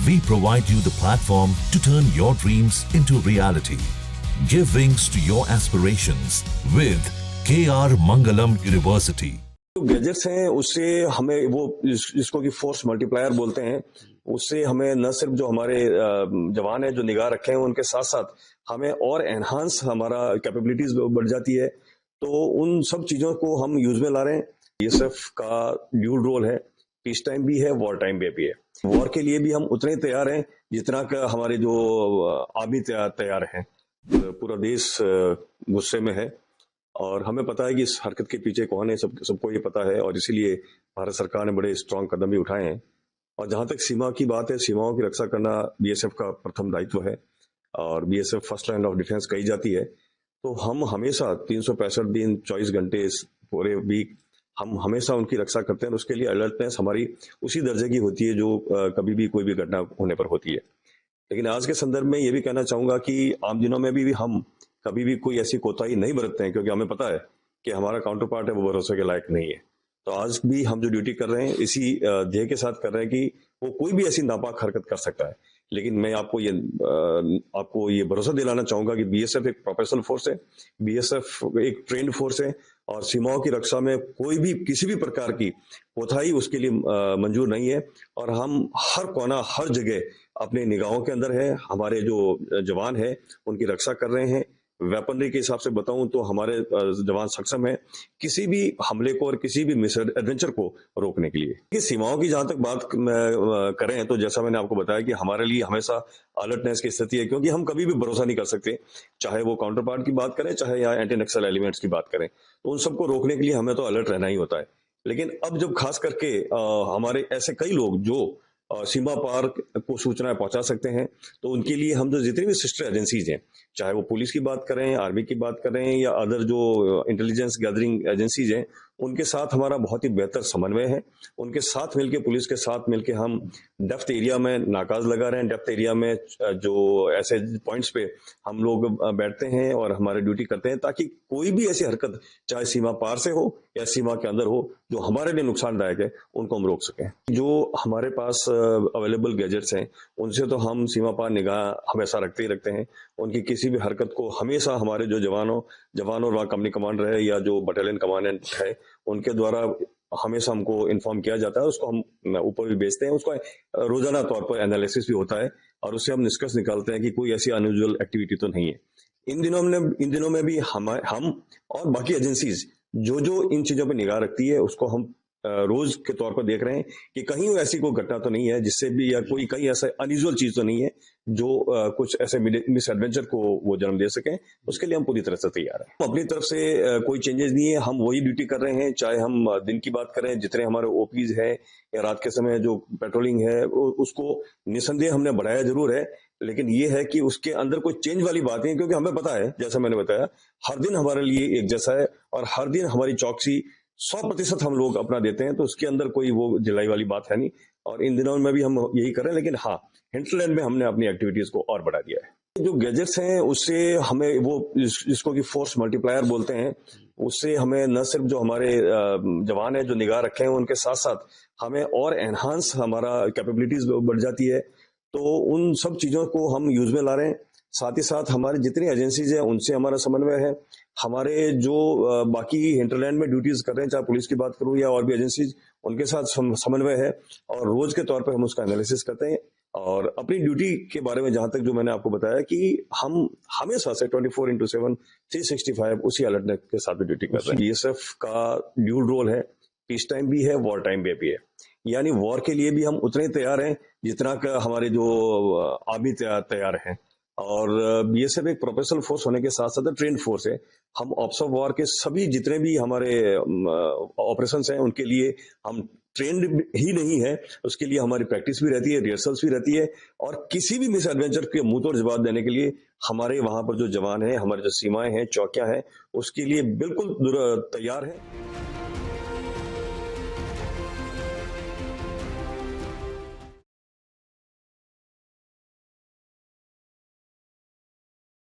we provide you the platform to turn your dreams into reality. Give wings to your aspirations with KR Mangalam University. जो gadgets हैं उससे हमें वो जिसको कि फोर्स मल्टीप्लायर बोलते हैं, उससे हमें न सिर्फ जो हमारे जवान हैं जो निगाह रखे हैं उनके साथ साथ हमें और एनहांस हमारा कैपेबिलिटीज बढ़ जाती है। तो उन सब चीजों को हम यूज में ला रहे हैं। बीएसएफ का ड्यूल रोल है, पीस टाइम भी है, वॉर टाइम भी है। वॉर के लिए भी हम उतने ही तैयार हैं जितना का हमारे जो आर्मी तैयार हैं। पूरा देश गुस्से में है और हमें पता है कि इस हरकत के पीछे कौन है, सबको ये पता है और इसीलिए भारत सरकार ने बड़े स्ट्रांग कदम भी उठाए हैं। और जहां तक सीमा की बात है, सीमाओं की रक्षा करना बीएसएफ का प्रथम दायित्व है और BSF first line of defence कही जाती है। तो हम हमेशा 365 दिन 24 घंटे पूरे वीक हम हमेशा उनकी रक्षा करते हैं। उसके लिए अलर्टनेस हमारी उसी दर्जे की होती है जो कभी भी कोई भी घटना होने पर होती है। लेकिन आज के संदर्भ में ये भी कहना चाहूंगा कि आम दिनों में भी हम कभी भी कोई ऐसी कोताही नहीं बरतते हैं, क्योंकि हमें पता है कि हमारा काउंटर पार्ट है वो भरोसे के लायक नहीं है। तो आज भी हम जो ड्यूटी कर रहे हैं इसी ध्येय के साथ कर रहे हैं कि वो कोई भी ऐसी नापाक हरकत कर सकता है। लेकिन मैं आपको ये भरोसा दिलाना चाहूंगा कि बीएसएफ एक प्रोफेशनल फोर्स है, बीएसएफ एक ट्रेंड फोर्स है और सीमाओं की रक्षा में कोई भी किसी भी प्रकार की कोताही उसके लिए मंजूर नहीं है। और हम हर कोना हर जगह अपने निगाहों के अंदर है, हमारे जो जवान है उनकी रक्षा कर रहे हैं। वेपनरी के हिसाब से बताऊं तो हमारे जवान सक्षम है किसी भी हमले को और किसी भी मिस एडवेंचर को रोकने के लिए। कि सीमाओं की जहां तक बात करें तो जैसा मैंने आपको बताया कि हमारे लिए हमेशा अलर्टनेस की स्थिति है, क्योंकि हम कभी भी भरोसा नहीं कर सकते, चाहे वो काउंटर पार्ट की बात करें चाहे या एंटी नक्सल एलिमेंट्स की बात करें। तो उन सबको रोकने के लिए हमें तो अलर्ट रहना ही होता है। लेकिन अब जब खास करके हमारे ऐसे कई लोग जो सीमा पार को सूचनाएं पहुंचा सकते हैं, तो उनके लिए हम जो जितनी भी सिस्टर एजेंसीज हैं, चाहे वो पुलिस की बात करें, आर्मी की बात करें या अदर जो इंटेलिजेंस गैदरिंग एजेंसीज हैं, उनके साथ हमारा बहुत ही बेहतर समन्वय है। उनके साथ मिलके, पुलिस के साथ मिलके हम डेप्थ एरिया में नाकाज लगा रहे हैं। डेप्थ एरिया में जो ऐसे पॉइंट्स पे हम लोग बैठते हैं और हमारे ड्यूटी करते हैं, ताकि कोई भी ऐसी हरकत चाहे सीमा पार से हो या सीमा के अंदर हो जो हमारे लिए नुकसानदायक है, उनको हम रोक सकें। जो हमारे पास अवेलेबल गैजेट्स हैं उनसे तो हम सीमा पार निगाह हमेशा रखते ही रखते हैं। उनकी किसी भी हरकत को हमेशा हमारे जो जवान और वहाँ कंपनी कमांडर है या जो बटालियन कमांडेंट है उनके द्वारा हमेशा हमको इन्फॉर्म किया जाता है। उसको हम ऊपर भी भेजते हैं, उसका रोजाना तौर पर एनालिसिस भी होता है और उससे हम निष्कर्ष निकालते हैं कि कोई ऐसी अनयूजुअल एक्टिविटी तो नहीं है। इन दिनों में भी हम और बाकी एजेंसीज जो इन चीजों पर निगाह रखती है उसको हम रोज के तौर पर देख रहे हैं कि कहीं ऐसी कोई घटना तो नहीं है जिससे भी, या कोई कहीं ऐसा अनयूजुअल चीज तो नहीं है जो कुछ ऐसे मिस एडवेंचर को वो जन्म दे सके। उसके लिए हम पूरी तरह से तैयार हैं। अपनी तरफ से कोई चेंजेस नहीं है, हम वही ड्यूटी कर रहे हैं। चाहे हम दिन की बात करें, जितने हमारे ओपीज है या रात के समय जो पेट्रोलिंग है उसको निसंदेह हमने बढ़ाया जरूर है, लेकिन ये है कि उसके अंदर कोई चेंज वाली बात नहीं है, क्योंकि हमें पता है, जैसा मैंने बताया, हर दिन हमारे लिए एक जैसा है और हर दिन हमारी चौकसी 100% हम लोग अपना देते हैं। तो उसके अंदर कोई वो ढिलाई वाली बात है नहीं और इन दिनों में भी हम यही कर रहे हैं। लेकिन हाँ, हिंटलैंड में हमने अपनी एक्टिविटीज को और बढ़ा दिया है। जो गैजेट्स हैं उससे हमें वो जिसको कि फोर्स मल्टीप्लायर बोलते हैं, उससे हमें न सिर्फ जो हमारे जवान हैं जो निगाह रखे हैं उनके साथ साथ हमें और एनहांस हमारा कैपेबिलिटीज बढ़ जाती है। तो उन सब चीजों को हम यूज में ला रहे हैं। साथ ही साथ हमारी जितनी एजेंसीज हैं उनसे हमारा समन्वय है। हमारे जो बाकी हिंटरलैंड में ड्यूटीज कर रहे हैं, चाहे पुलिस की बात करूं या और भी एजेंसीज, उनके साथ समन्वय है और रोज के तौर पर हम उसका एनालिसिस करते हैं। और अपनी ड्यूटी के बारे में जहां तक जो मैंने आपको बताया कि हम हमेशा से 24/7 365 उसी अलर्टनेस के साथ भी ड्यूटी कर रहे हैं। बीएसएफ का ड्यूल रोल है, पीस टाइम भी है, वॉर टाइम भी है। यानी वॉर के लिए भी हम उतने ही तैयार हैं जितना का हमारे जो आर्मी तैयार हैं। और बीएसएफ एक प्रोफेशनल फोर्स होने के साथ साथ ट्रेंड फोर्स है। हम ऑप्स ऑफ वॉर के सभी जितने भी हमारे ऑपरेशंस हैं उनके लिए हम ट्रेंड ही नहीं है, उसके लिए हमारी प्रैक्टिस भी रहती है, रिहर्सल्स भी रहती है और किसी भी मिस एडवेंचर के मुंह तोड़ जवाब देने के लिए हमारे वहां पर जो जवान हैं, हमारे जो सीमाएं हैं, चौकियां हैं, उसके लिए बिल्कुल तैयार है।